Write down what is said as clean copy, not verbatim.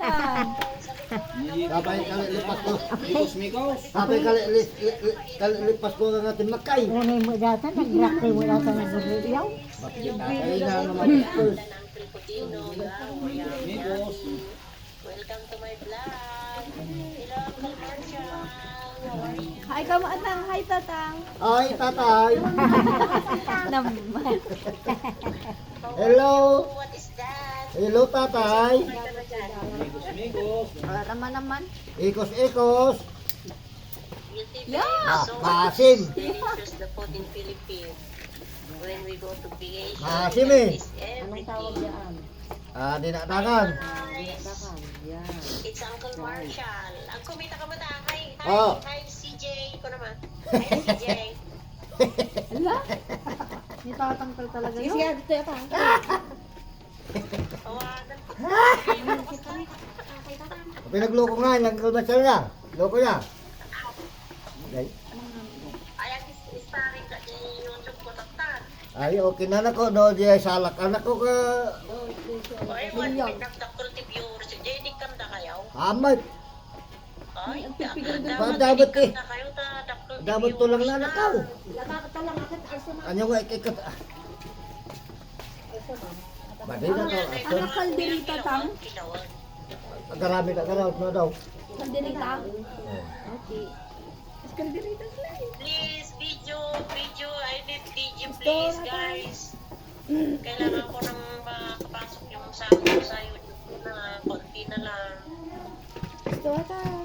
yan. Sabay kali lipas ko. Mikos. Sabay kali lipas ko ang ating makay. Renay mo data, nag-rakay mo data ng gulyaw. Bakit nakay na naman first. Mikos. Welcome to my vlog. Hello, Uncle Marshall. How are you? Hi, kamatang. Hi, tatang. Ay, tatay. Naman. Hello. What is that? Hello, tatay. Mikos. Wala naman. Ikos-ikos. Guilty Ah, so maasim. delicious the food in Philippines. When we go to vacation, Maasim that eh. is everything. Ah, dinadakan. Guys, it's Uncle Marshall. Ang kumita ka ba ta? Hi, Oh. hi, CJ. Iko naman. Hi, CJ. May tatangkal talaga yun. Siya, dito yata. Tawagan ko. Pinagloko nga, nagkalmasal na. Loko na. Ay, Ayan, starring ka di YouTube ko taktan. ay, okay na nako. No, di ay salak. Anak ko ka. Oy, what? Nagdaktor ti viewers. Jenny kanda kayo. Amat. Ay, Ba, dapat eh. kanda kayo ta daktor ti Dapat to lang na nakaw. Ano nga ikikat. Baday na to. Ano kalderita, tang? Agarami na garawt na daw. Kalderita. Oh. Okay. Kalderita sila eh. Please, video, I need video please guys. Kailangan ko nang makapasok yung sa YouTube ko na konti na lang. Gusto ata.